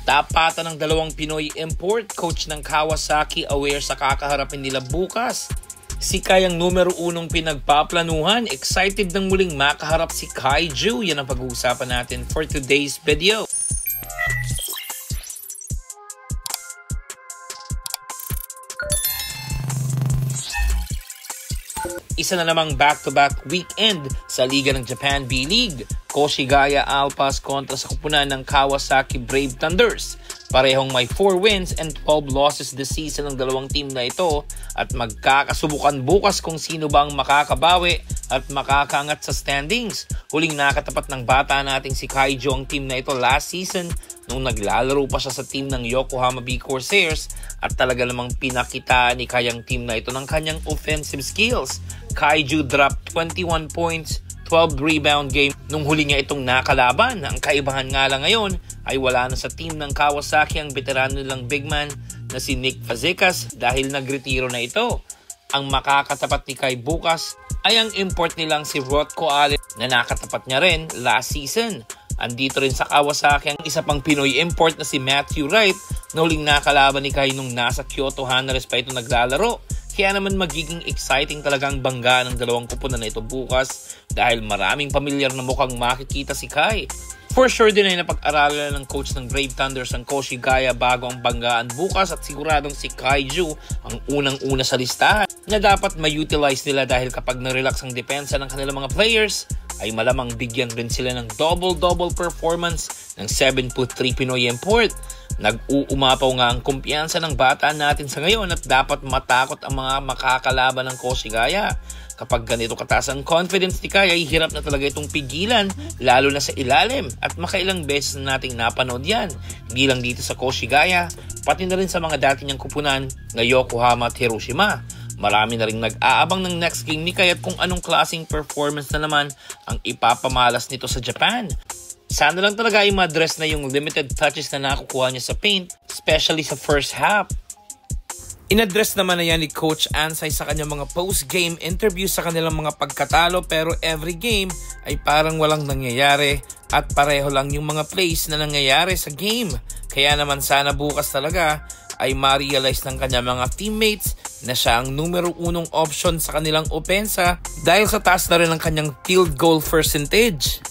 Tapatan ng dalawang Pinoy import, coach ng Kawasaki aware sa kakaharapin nila bukas. Si Kai ang numero 1 pinagpaplanuhan, excited ng muling makaharap si Kaiju. Yan ang pag-uusapan natin for today's video. Isa na namang back-to-back weekend sa Liga ng Japan B-League. Koshigaya Alpas kontra sa kupunan ng Kawasaki Brave Thunders. Parehong may 4 wins and 12 losses this season ng dalawang team na ito at magkakasubukan bukas kung sino bang makakabawi at makakaangat sa standings. Huling nakatapat ng bata nating si Kaiju ang team na ito last season nung naglalaro pa siya sa team ng Yokohama B Corsairs at talaga namang pinakita ni Kai ang team na ito ng kanyang offensive skills. Kaiju dropped 21 points, 12 rebound game nung huli niya itong nakalaban. Ang kaibahan nga lang ngayon ay wala na sa team ng Kawasaki ang veterano nilang big man na si Nick Fazekas dahil nagretiro na ito. Ang makakatapat ni Kai bukas ay ang import nilang si Rotko Allen na nakatapat niya rin last season. Andito rin sa Kawasaki ang isa pang Pinoy import na si Matthew Wright na huling nakalaban ni Kai nung nasa Kyoto Hammers pa ito naglalaro. Kaya naman magiging exciting talagang bangga ng dalawang kupunan na ito bukas dahil maraming pamilyar na mukhang makikita si Kai. For sure din ay napag-aralan ng coach ng Brave Thunders ang Koshigaya bago ang banggaan bukas at siguradong si Kaiju ang unang-una sa listahan na dapat ma-utilize nila dahil kapag na-relax ang depensa ng kanilang mga players ay malamang bigyan rin sila ng double-double performance ng 7'3" Pinoy import. Nag-uumapaw nga ang kumpiyansa ng bata natin sa ngayon at dapat matakot ang mga makakalaban ng Koshigaya. Kapag ganito kataas ang confidence ni Kai ay hirap na talaga itong pigilan lalo na sa ilalim at makailang beses na nating napanood yan. Hindi lang dito sa Koshigaya, pati na rin sa mga dati niyang kupunan na Yokohama at Hiroshima. Marami na rin nag-aabang ng next game ni Kai at kung anong klaseng performance na naman ang ipapamalas nito sa Japan. Sana lang talaga ay ma-address na yung limited touches na nakukuha niya sa paint, especially sa first half. In-address naman na yan ni Coach Ansay sa kanyang mga post-game interview sa kanilang mga pagkatalo pero every game ay parang walang nangyayari at pareho lang yung mga plays na nangyayari sa game. Kaya naman sana bukas talaga ay ma-realize ng kanyang mga teammates na siya ang numero 1 option sa kanilang opensa dahil sa taas na rin ang kanyang field goal percentage.